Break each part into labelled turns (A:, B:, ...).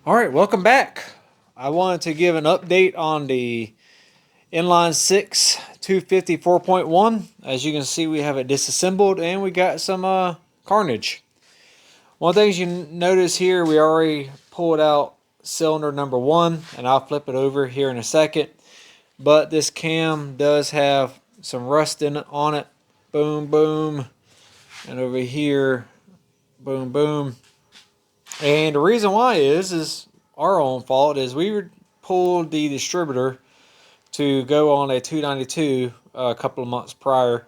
A: All right, welcome back. I wanted to give an update on the inline 6 250 4.1. As you can see, we have it disassembled and we got some carnage. One of the things you notice here, we already pulled out cylinder number 1, and I'll flip it over here in a second. But this cam does have some rust on it. Boom, boom. And over here, boom, boom. And the reason why is our own fault. Is we pulled the distributor to go on a 292 a couple of months prior,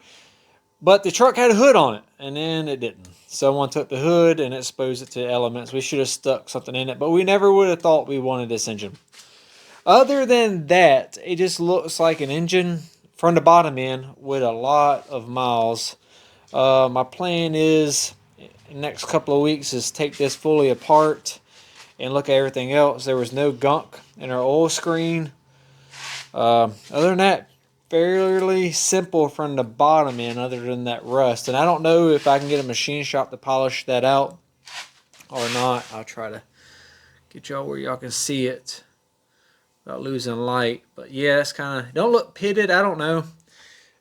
A: but the truck had a hood on it, and then it didn't. Someone took the hood and exposed it to elements. We should have stuck something in it, but we never would have thought we wanted this engine. Other than that, it just looks like an engine from the bottom end with a lot of miles. My plan is, the next couple of weeks, is take this fully apart and look at everything else. There was no gunk in our oil screen. Other than that, fairly simple from the bottom end, other than that rust. And I don't know if I can get a machine shop to polish that out or not. I'll try to get y'all where y'all can see it without losing light. But yeah, it's kind of, don't look pitted. I don't know.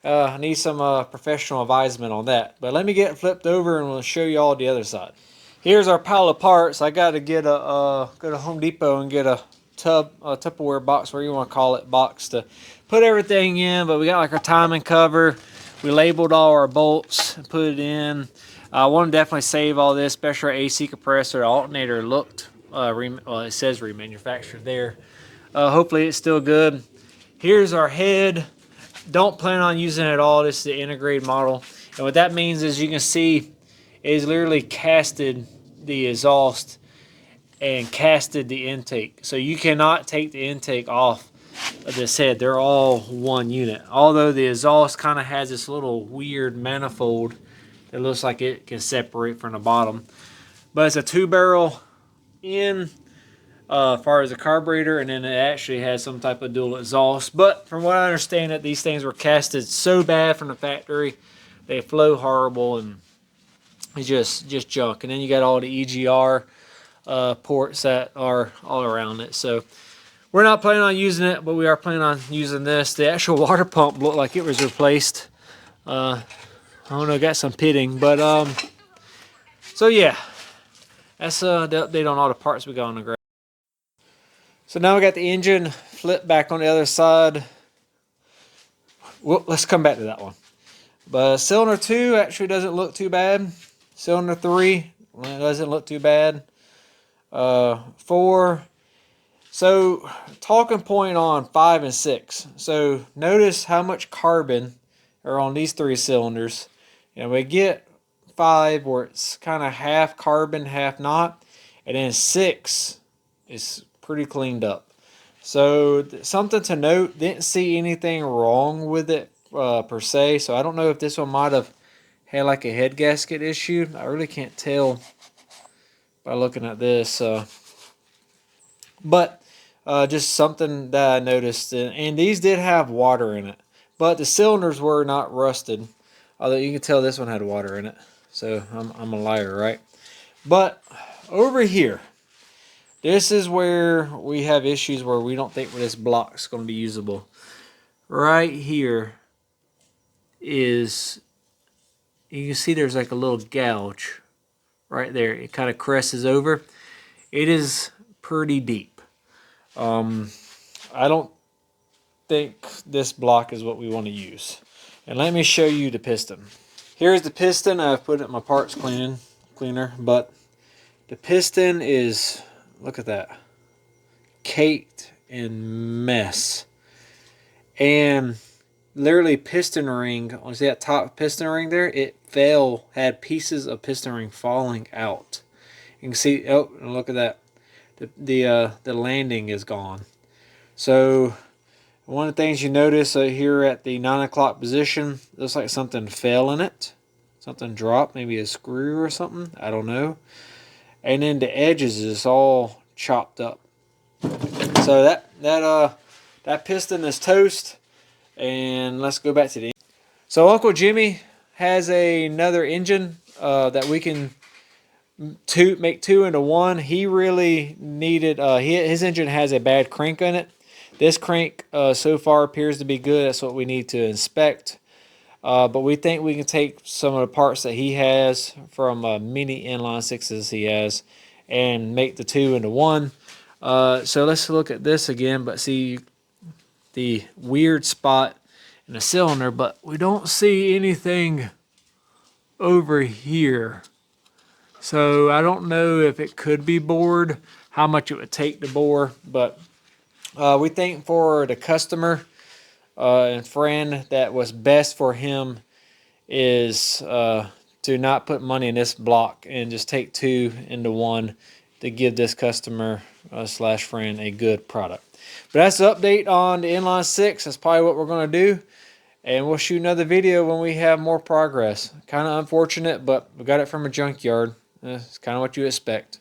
A: I need some professional advisement on that. But let me get it flipped over and we'll show you all the other side. Here's our pile of parts. I got to get go to Home Depot and get a Tupperware box, where you want to call it, box to put everything in. But we got like our timing cover. We labeled all our bolts and put it in. I want to definitely save all this, especially our AC compressor. The alternator looked, well, it says remanufactured there. Hopefully it's still good. Here's our head. Don't plan on using it at all. This is the integrated model. And what that means is, you can see, is literally casted the exhaust and casted the intake. So you cannot take the intake off of this head. They're all one unit. Although the exhaust kind of has this little weird manifold that looks like it can separate from the bottom. But it's a 2-barrel in as far as the carburetor, and then it actually has some type of dual exhaust. But from what I understand, that these things were casted so bad from the factory, they flow horrible, and it's just junk. And then you got all the EGR ports that are all around it. So we're not planning on using it, but we are planning on using this. The actual water pump looked like it was replaced. I don't know, got some pitting, but so yeah, that's the update on all the parts we got on the ground. So now we got the engine flipped back on the other side. Well, let's come back to that one. But cylinder 2 actually doesn't look too bad. Cylinder 3 doesn't look too bad. 4. So talking point on 5 and 6. So notice how much carbon are on these 3 cylinders. And we get 5 where it's kind of half carbon, half not. And then 6 is pretty cleaned up. So something to note, didn't see anything wrong with it per se. So I don't know if this one might have had like a head gasket issue. I really can't tell by looking at this. But just something that I noticed. And these did have water in it. But the cylinders were not rusted. Although you can tell this one had water in it. So I'm a liar, right? But over here, this is where we have issues where we don't think this block's going to be usable. Right here is, you can see there's like a little gouge right there. It kind of creases over. It is pretty deep. I don't think this block is what we want to use. And let me show you the piston. Here's the piston. I've put it in my parts cleaner, but the piston is, look at that, caked in mess. And literally piston ring, see that top piston ring there? It fell, had pieces of piston ring falling out. You can see, oh, look at that. The landing is gone. So one of the things you notice here at the 9 o'clock position, looks like something fell in it. Something dropped, maybe a screw or something, I don't know. And then the edges is all chopped up. So that piston is toast. And let's go back to the engine. So Uncle Jimmy has another engine that we can make two into one. He really needed, his engine has a bad crank in it. This crank so far appears to be good. That's what we need to inspect. But we think we can take some of the parts that he has from mini inline sixes he has and make the two into one. So let's look at this again, but see the weird spot in the cylinder, but we don't see anything over here. So I don't know if it could be bored, how much it would take to bore, but we think for the customer and friend that was best for him is to not put money in this block and just take two into one to give this customer slash friend a good product. But that's the update on the inline six. That's probably what we're going to do. And we'll shoot another video when we have more progress. Kind of unfortunate, but we got it from a junkyard. It's kind of what you expect.